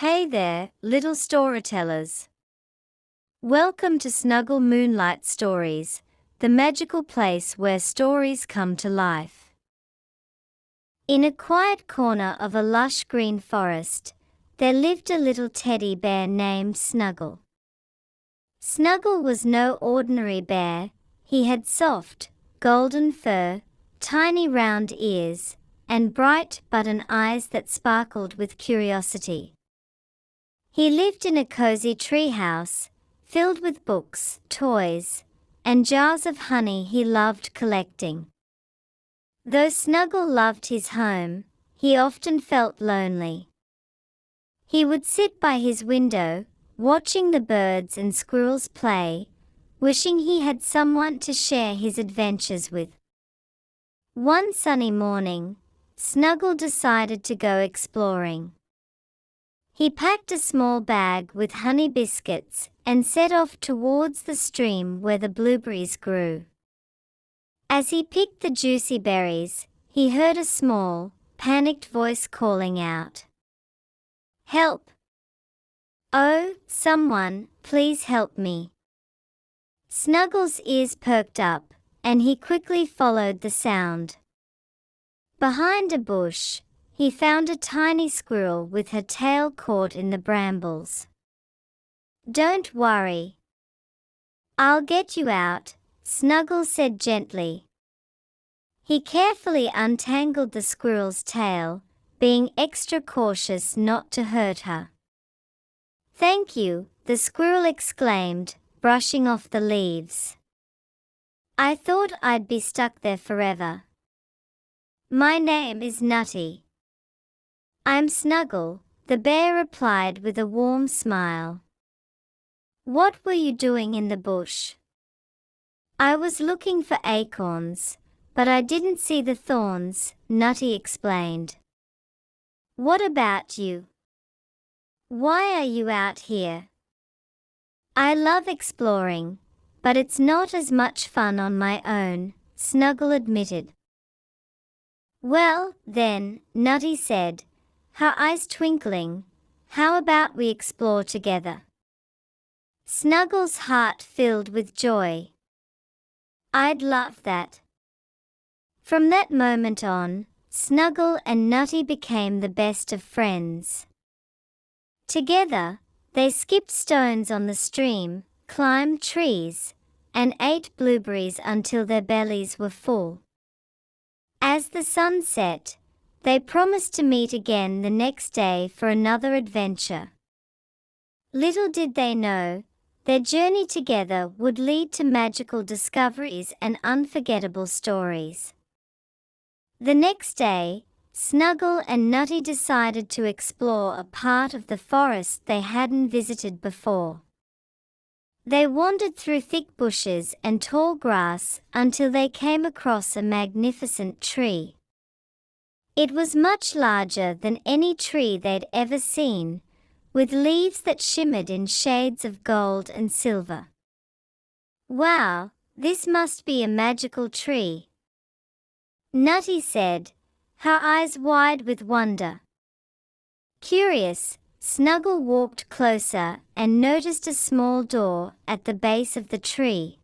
Hey there, little storytellers. Welcome to Snuggle Moonlight Stories, the magical place where stories come to life. In a quiet corner of a lush green forest, there lived a little teddy bear named Snuggle. Snuggle was no ordinary bear. He had soft, golden fur, tiny round ears, and bright button eyes that sparkled with curiosity. He lived in a cozy treehouse, filled with books, toys, and jars of honey he loved collecting. Though Snuggle loved his home, he often felt lonely. He would sit by his window, watching the birds and squirrels play, wishing he had someone to share his adventures with. One sunny morning, Snuggle decided to go exploring. He packed a small bag with honey biscuits and set off towards the stream where the blueberries grew. As he picked the juicy berries, he heard a small, panicked voice calling out, "Help! Oh, someone, please help me." Snuggle's ears perked up, and he quickly followed the sound. Behind a bush, he found a tiny squirrel with her tail caught in the brambles. "Don't worry. I'll get you out," Snuggle said gently. He carefully untangled the squirrel's tail, being extra cautious not to hurt her. "Thank you," the squirrel exclaimed, brushing off the leaves. "I thought I'd be stuck there forever. My name is Nutty." "I'm Snuggle," the bear replied with a warm smile. "What were you doing in the bush?" "I was looking for acorns, but I didn't see the thorns," Nutty explained. "What about you? Why are you out here?" "I love exploring, but it's not as much fun on my own," Snuggle admitted. "Well, then," Nutty said, her eyes twinkling, "how about we explore together?" Snuggle's heart filled with joy. "I'd love that." From that moment on, Snuggle and Nutty became the best of friends. Together, they skipped stones on the stream, climbed trees, and ate blueberries until their bellies were full. As the sun set, they promised to meet again the next day for another adventure. Little did they know, their journey together would lead to magical discoveries and unforgettable stories. The next day, Snuggle and Nutty decided to explore a part of the forest they hadn't visited before. They wandered through thick bushes and tall grass until they came across a magnificent tree. It was much larger than any tree they'd ever seen, with leaves that shimmered in shades of gold and silver. "Wow, this must be a magical tree," Nutty said, her eyes wide with wonder. Curious, Snuggle walked closer and noticed a small door at the base of the tree.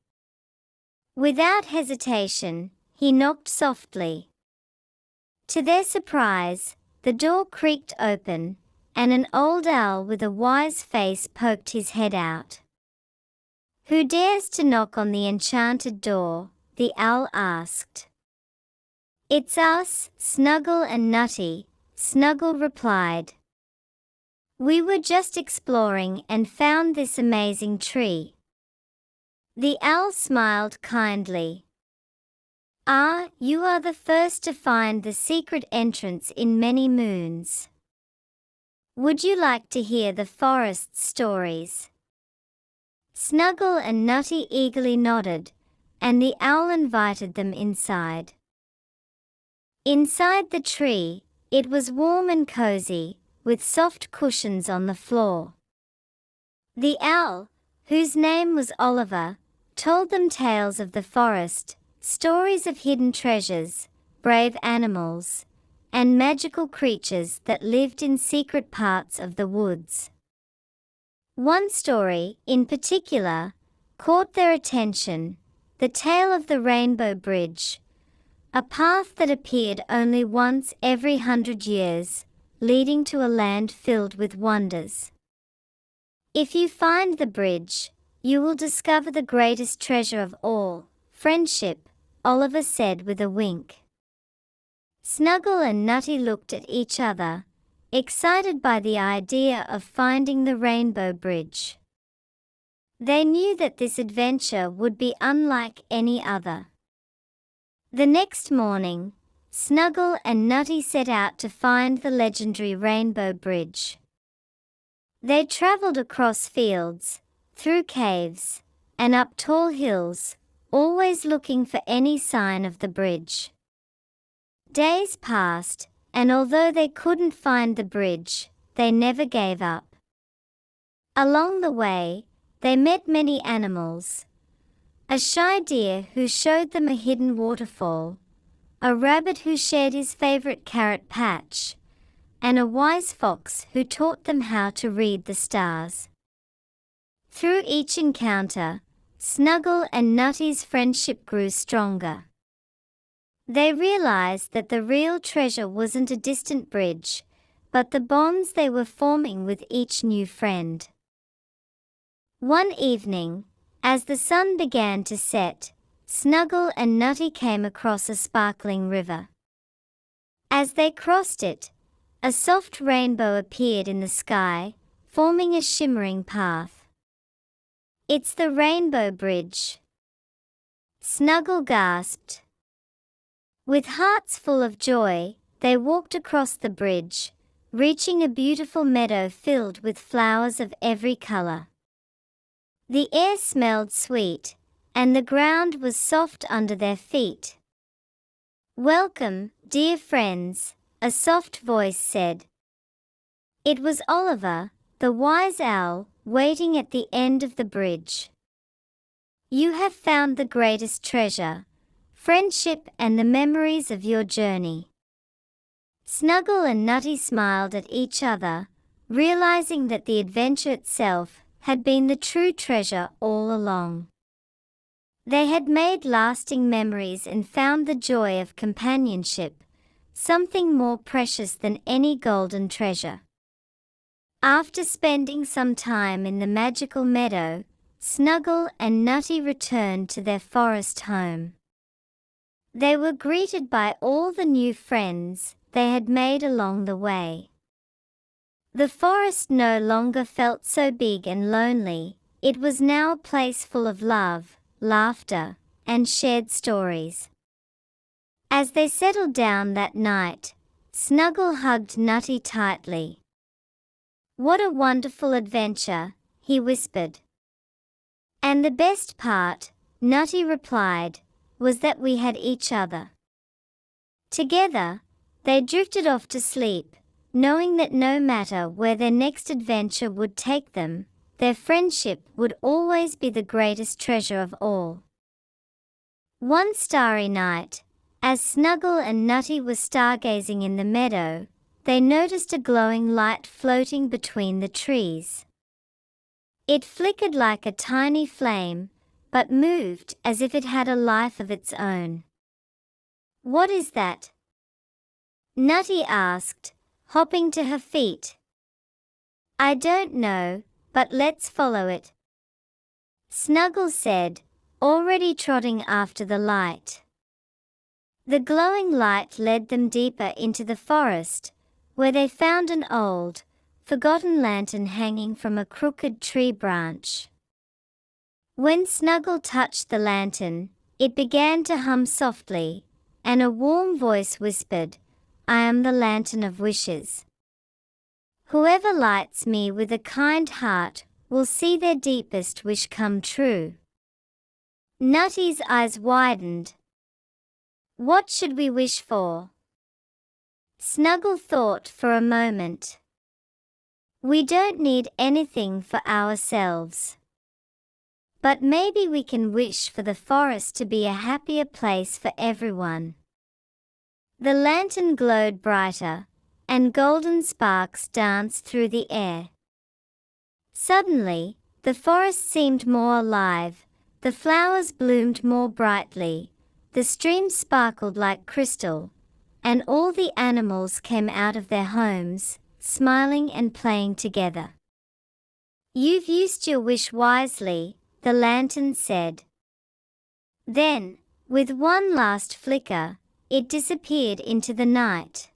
Without hesitation, he knocked softly. To their surprise, the door creaked open, and an old owl with a wise face poked his head out. "Who dares to knock on the enchanted door?" the owl asked. "It's us, Snuggle and Nutty," Snuggle replied. "We were just exploring and found this amazing tree." The owl smiled kindly. "Ah, you are the first to find the secret entrance in many moons. Would you like to hear the forest's stories?" Snuggle and Nutty eagerly nodded, and the owl invited them inside. Inside the tree, it was warm and cozy, with soft cushions on the floor. The owl, whose name was Oliver, told them tales of the forest, stories of hidden treasures, brave animals, and magical creatures that lived in secret parts of the woods. One story, in particular, caught their attention: the tale of the Rainbow Bridge, a path that appeared only once every 100 years, leading to a land filled with wonders. If you find the bridge, you will discover the greatest treasure of all, friendship, Oliver said with a wink. Snuggle and Nutty looked at each other, excited by the idea of finding the Rainbow Bridge. They knew that this adventure would be unlike any other. The next morning, Snuggle and Nutty set out to find the legendary Rainbow Bridge. They traveled across fields, through caves, and up tall hills, always looking for any sign of the bridge. Days passed, and although they couldn't find the bridge, they never gave up. Along the way, they met many animals: a shy deer who showed them a hidden waterfall, a rabbit who shared his favorite carrot patch, and a wise fox who taught them how to read the stars. Through each encounter, Snuggle and Nutty's friendship grew stronger. They realized that the real treasure wasn't a distant bridge, but the bonds they were forming with each new friend. One evening, as the sun began to set, Snuggle and Nutty came across a sparkling river. As they crossed it, a soft rainbow appeared in the sky, forming a shimmering path. "It's the Rainbow Bridge," Snuggle gasped. With hearts full of joy, they walked across the bridge, reaching a beautiful meadow filled with flowers of every color. The air smelled sweet, and the ground was soft under their feet. "Welcome, dear friends," a soft voice said. It was Oliver, the wise owl, waiting at the end of the bridge. "You have found the greatest treasure, friendship and the memories of your journey." Snuggle and Nutty smiled at each other, realizing that the adventure itself had been the true treasure all along. They had made lasting memories and found the joy of companionship, something more precious than any golden treasure. After spending some time in the magical meadow, Snuggle and Nutty returned to their forest home. They were greeted by all the new friends they had made along the way. The forest no longer felt so big and lonely. It was now a place full of love, laughter, and shared stories. As they settled down that night, Snuggle hugged Nutty tightly. "What a wonderful adventure," he whispered. "And the best part," Nutty replied, "was that we had each other." Together, they drifted off to sleep, knowing that no matter where their next adventure would take them, their friendship would always be the greatest treasure of all. One starry night, as Snuggle and Nutty were stargazing in the meadow, they noticed a glowing light floating between the trees. It flickered like a tiny flame, but moved as if it had a life of its own. "What is that?" Nutty asked, hopping to her feet. "I don't know, but let's follow it," Snuggle said, already trotting after the light. The glowing light led them deeper into the forest, where they found an old, forgotten lantern hanging from a crooked tree branch. When Snuggle touched the lantern, it began to hum softly, and a warm voice whispered, "I am the Lantern of Wishes. Whoever lights me with a kind heart will see their deepest wish come true." Nutty's eyes widened. "What should we wish for?" Snuggle thought for a moment. "We don't need anything for ourselves. But maybe we can wish for the forest to be a happier place for everyone." The lantern glowed brighter, and golden sparks danced through the air. Suddenly, the forest seemed more alive, the flowers bloomed more brightly, the stream sparkled like crystal, and all the animals came out of their homes, smiling and playing together. "You've used your wish wisely," the lantern said. Then, with one last flicker, it disappeared into the night.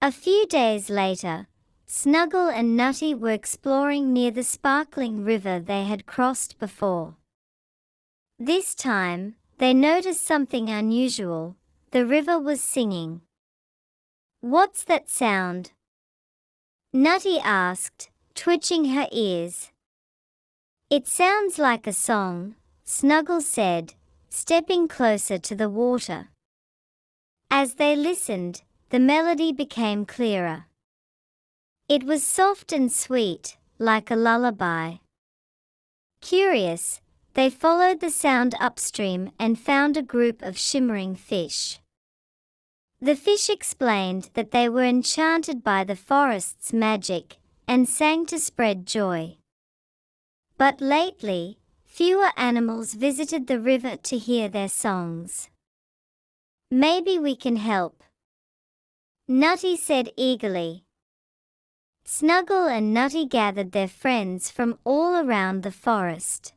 A few days later, Snuggle and Nutty were exploring near the sparkling river they had crossed before. This time, they noticed something unusual. The river was singing. "What's that sound?" Nutty asked, twitching her ears. "It sounds like a song," Snuggle said, stepping closer to the water. As they listened, the melody became clearer. It was soft and sweet, like a lullaby. Curious, they followed the sound upstream and found a group of shimmering fish. The fish explained that they were enchanted by the forest's magic and sang to spread joy. But lately, fewer animals visited the river to hear their songs. "Maybe we can help," Nutty said eagerly. Snuggle and Nutty gathered their friends from all around the forest.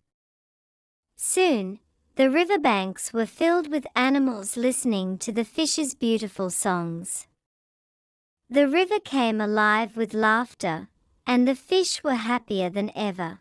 Soon, the riverbanks were filled with animals listening to the fish's beautiful songs. The river came alive with laughter, and the fish were happier than ever.